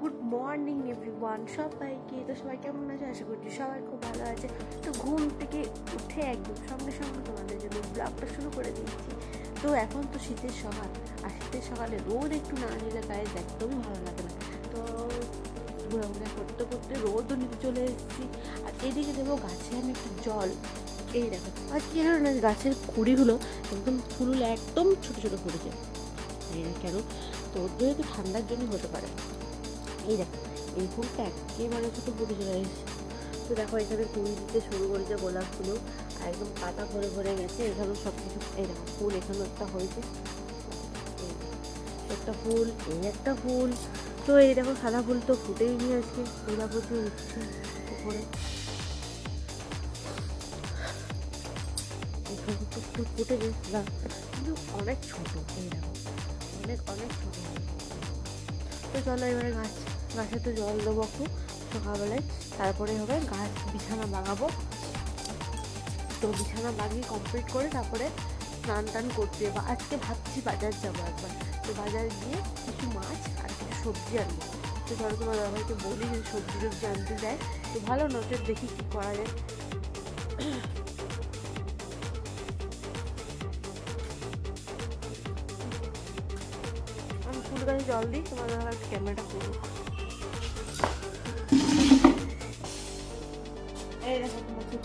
Good morning everyone, সবাইকে। তো সবাই কেমন আছে? আশা করছি সবাই খুব ভালো আছে। তো ঘুম থেকে উঠে একদম সঙ্গে সঙ্গে তোমাদের জন্য ব্লগটা শুরু করে দিয়েছি। তো এখন তো শীতের সকাল, আর শীতের সকালে রোদ একটু না নিলে গায়ে একদমই ভালো লাগে না। তো ঘোরাঘুরা করতে করতে রোদও নিতে চলে এসেছি। আর এদিকে দেবো গাছে আমি একটু জল। এই দেখো, আর কি জানো না, গাছের কুড়িগুলো একদম ফুল একদম ছোটো ছোটো পড়েছে। কেন? তো যেহেতু ঠান্ডার জন্য হতে পারে। এই দেখো, এই ফুলটা একেবারে ছোটো ফুটে চলে এসেছে। তো দেখো এখানে কুড়ি দিতে শুরু করেছে গোলাপগুলো, আর একদম পাতা ভরে ভরে গেছে। এখানেও সব কিছু, এই দেখো ফুল এখানেও একটা হয়েছে, একটা ফুল, এই একটা ফুল। তো এই দেখো সাদা ফুল তো ফুটেই নিয়ে আজকে, গোলাপতি উঠছে উপরে। এখানে তো ফুল ফুটে গেছে না, কিন্তু অনেক ছোটো, এই দেখো অনেক অনেক ছোটো। তো চলো এবারে গাছে তো জল দেবো একটু সকালবেলায়, তারপরে হবে গাছ বিছানা বাগাবো। তো বিছানা বাগিয়ে কমপ্লিট করে তারপরে স্নান টান করতে যাবো। আজকে ভাবছি বাজার যাবো একবার। তো বাজার গিয়ে কিছু মাছ আর কিছু সবজি আনবো। তো ধরো তোমার দাদাভাইকে বলি যদি সবজি টবজি আনতে যায় তো ভালো, নজর দেখি কী করা যায়। আমি ফুল গাছে জল দিই, তোমার দাদা ক্যামেরাটা করুক। এই দেখো তোমাকে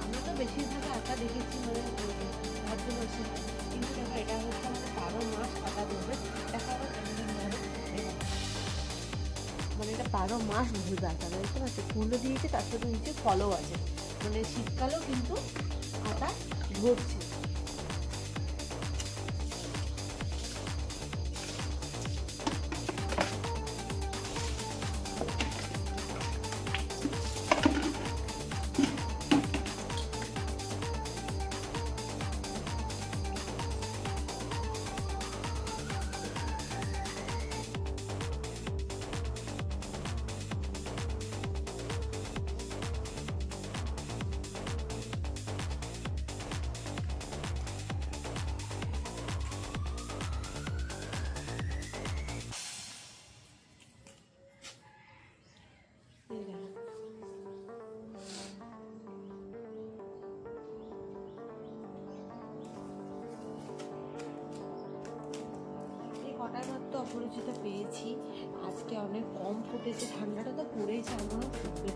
আমরা তো বেশিরভাগ আটা দেখেছি মানে ভাদ্র মাসে, কিন্তু দেখো এটা হচ্ছে আমাদের 12 মাস আটা ধরবে। দেখা যাবে মানে এটা 12 মাস ধরবে আটা, বুঝতে পারছো? ফুলও দিয়েছে, তার সাথে নিচে ফলও আছে, মানে শীতকালেও কিন্তু আটা ধরছে। কটার ভাত তো অপরিচিত পেয়েছি, আজকে অনেক কম ফুটেছে। ঠান্ডাটা তো পড়েছে, আমারও ফুটবে।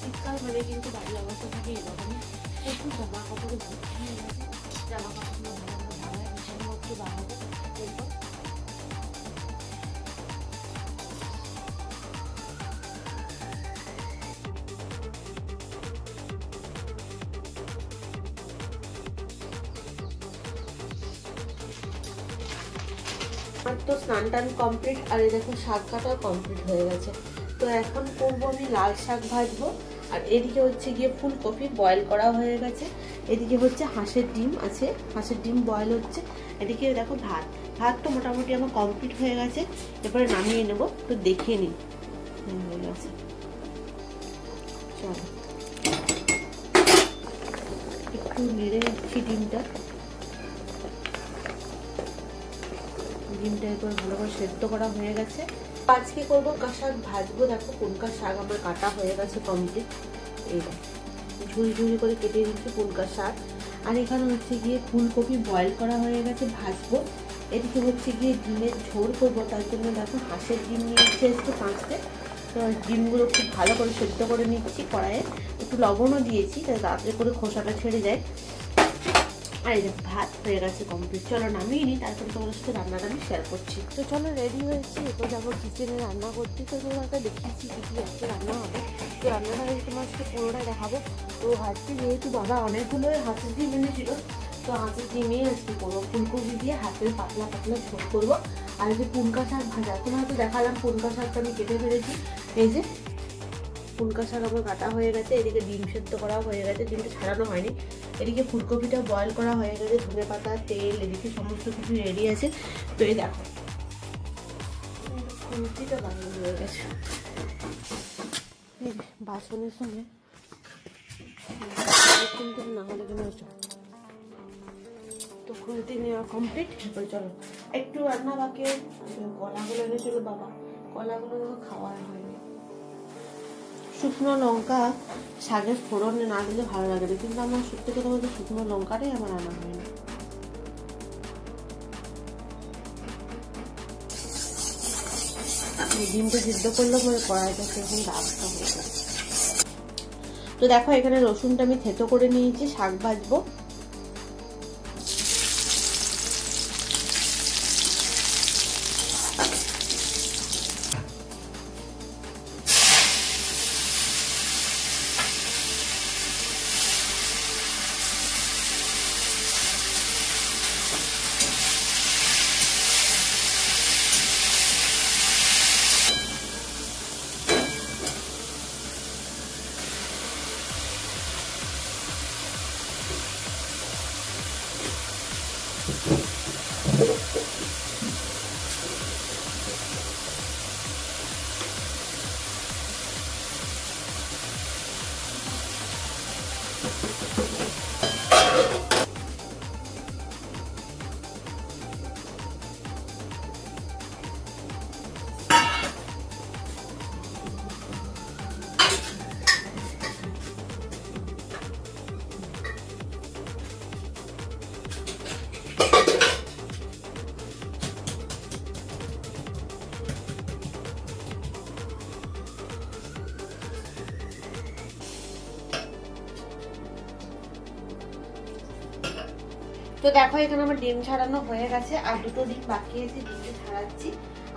শীতকাল হলে কিন্তু বাড়ির অবস্থা থাকে এরকমই, প্রচুর জামা কাপড়ে ভর্তি হয়ে গেছে। জামা কাপড়গুলো ভালো করে ভাঙায়, বিছানাপত্র বানাবো। এরপর আমার তো স্নান টান কমপ্লিট, আর এই দেখো শাক কাটাও কমপ্লিট হয়ে গেছে। তো এখন করবো আমি লাল শাক ভাজবো। আর এদিকে হচ্ছে গিয়ে ফুলকপি বয়েল করা হয়ে গেছে। এদিকে হচ্ছে হাঁসের ডিম আছে, হাঁসের ডিম বয়েল হচ্ছে। এদিকে দেখো ভাত। ভাত তো মোটামুটি আমার কমপ্লিট হয়ে গেছে, এরপরে নামিয়ে নেবো। তো দেখিয়ে নিই হয়ে গেছে। চলো একটু নেড়ে নিচ্ছি ডিমটা এরপর ভালো করে সেদ্ধ করা হয়ে গেছে। আজকে করবো শাক ভাজবো। দেখো পুনকা শাক আমার কাটা হয়ে গেছে কমপ্লিট। এই ঝুড়ি ঝুড়ি করে কেটে দিচ্ছি পুনকা শাক। আর এখানে হচ্ছে গিয়ে ফুলকপি বয়েল করা হয়ে গেছে, ভাজবো। এদিকে হচ্ছে গিয়ে ডিমের ঝোল করবো, তার জন্য দেখো হাঁসের ডিম নিয়ে এসে 5টে। তো ডিমগুলো খুব ভালো করে সেদ্ধ করে নিচ্ছি কড়াইয়ে, একটু লবণও দিয়েছি যাতে তাড়াতাড়ি করে খোসাটা ছেড়ে যায়। আর এই ভাত হয়ে গেছে কমপ্লিট। চলো নামিয়ে নিই, তারপরে তোমাদের সাথে রান্নাটা আমি শেয়ার করছি। তো চলো রেডি হয়েছি, এরপর যাবো কিচেনে রান্না করতে। তো তোমাকে দেখিয়েছি কি আজকে রান্না হবে। তো রান্নাটা তোমার সাথে পুরোটা দেখাবো। তো আজকে যেহেতু বাবা অনেকগুলো হাঁসের ডিম এনেছিল, তো হাঁসের ডিমে আজকে করবো ফুলকপি দিয়ে হাতের পাতলা পাতলা ঝোল করবো। আর এই যে পুনকা শাক ভাজা, তোমার হয়তো দেখালাম পুনকা শাকটা আমি কেটে ফেলেছি। এই যে পুনকা শাক আমার কাটা হয়ে গেছে, এদিকে ডিম সেদ্ধ করা হয়ে গেছে, ডিমটা ছাড়ানো হয়নি। এদিকে ফুলকপিটা বয়েল করা হয়ে গেছে, ধনে পাতা তেল এদিকে সমস্ত কিছু রেডি আছে। তো এই দেখো খুন্তিটা বানানো হয়ে গেছে বাসনের সঙ্গে, কিন্তু না হলে কেন তো খুন্তি নেওয়া কমপ্লিট। এরপর চলো একটু রান্না বাকি, কলাগুলো এনেছিল বাবা, কলাগুলো খাওয়া হয়নি। শুকনো লঙ্কা শাকের ফোড়নে না দিলে ভালো লাগে না, কিন্তু আমার সত্যি কথা বলতে শুকনো লঙ্কাটাই আমার আনা হয় না। ডিমটা সিদ্ধ করলে পরে কড়াইটা সেরকম দাগটা হয়ে যায়। তো দেখো এখানে রসুনটা আমি থেতো করে নিয়েছি, শাক ভাজবো। তো দেখো এখানে আমার ডিম ছাড়ানো হয়ে গেছে, আর দুটো ডিম বাকি আছে, ডিমটা ছাড়াচ্ছি।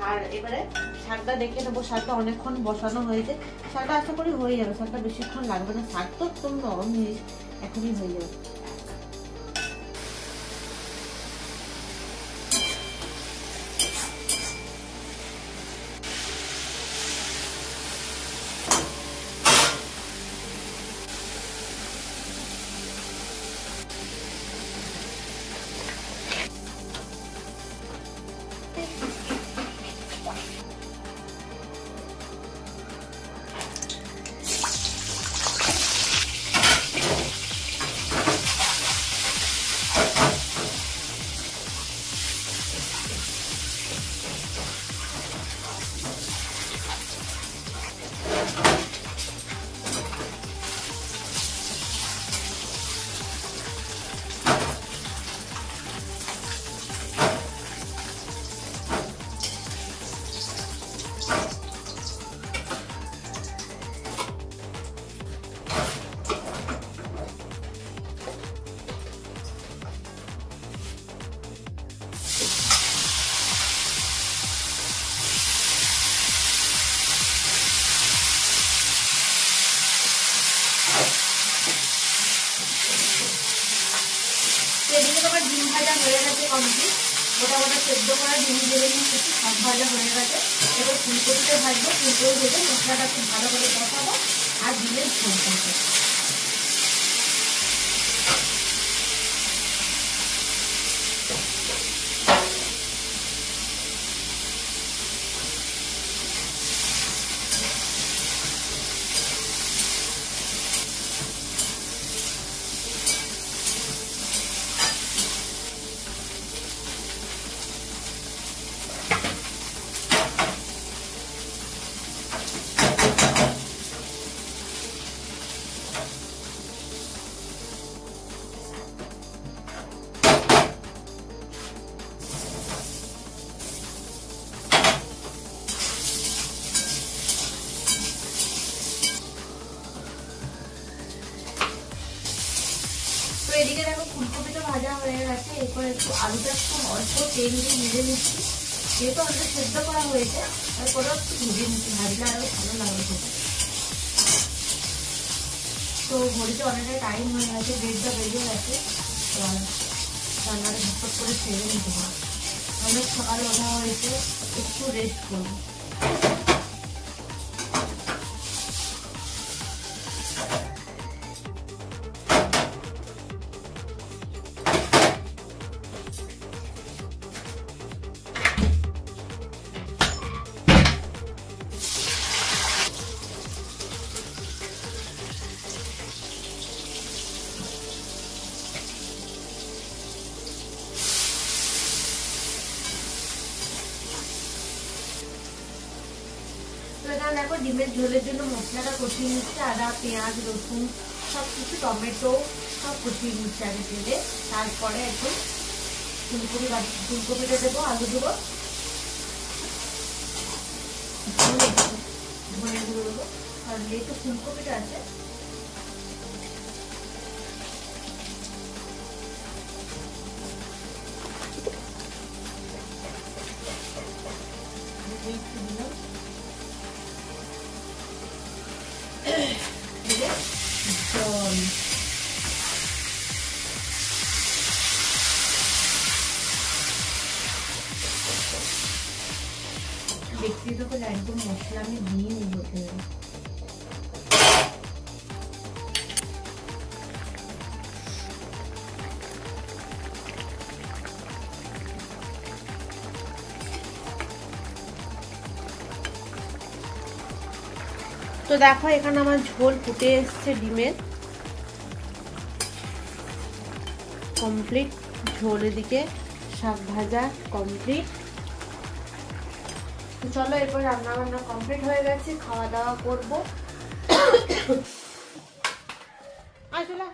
আর এবারে শাকটা দেখে নেবো, শাকটা অনেকক্ষণ বসানো হয়েছে, শাকটা আশা করি হয়ে যাবে, শাকটা বেশিক্ষণ লাগবে না, শাক তো একদম নরম জিনিস, এখনই হয়ে যাবে। এদিকে তোমার ডিম ভাজা হয়ে গেছে কমপ্লিট, মোটামুটি সেদ্ধ করা ডিম ভেজে নিয়েছি, শাক ভাজা হয়ে গেছে। এবার ফুলকপিটা ভাজবো, ফুলকপি ভেজে মশলাটা খুব ভালো করে কষাবো আর ডিমের ঝোল করবো। এদিকে দেখো ফুলকপিটা ভাজা হয়ে গেছে। এরপর একটু আলুটা একটু অল্প তেল দিয়ে ভেজে নিচ্ছি, যেহেতু আলুটা সেদ্ধ করা হয়েছে তারপরে একটু ভেজে নিচ্ছি, ভাজলে আরো ভালো লাগবে খেতে। তো ঘড়িতে অনেকটা টাইম হয়ে গেছে, 1:30টা বেজে গেছে। রান্নাটা ঝটপট করে ছেড়ে নিতে হবে, অনেক সকালে ওঠা হয়েছে, একটু রেস্ট করবো। এখানে দেখো ডিমের ঝোলের জন্য মশলাটা কষিয়ে নিচ্ছি, আদা পেঁয়াজ রসুন সব কিছু, টমেটো সব কষিয়ে নিচ্ছি আগে তেলে। তারপরে এখন ফুলকপিটা দেবো, আলু দেবো, ধনে গুঁড়ো দেবো, আর যেহেতু ফুলকপিটা আছে জল। দেখতে তো একদম মশলা আমি দিয়ে নিব। তো দেখো এখানে আমার ঝোল ফুটে এসছে, ডিমের কমপ্লিট ঝোল, এদিকে শাক ভাজা কমপ্লিট। তো চলো এরপর রান্না বান্না কমপ্লিট হয়ে গেছে, খাওয়া দাওয়া করবো। আসলে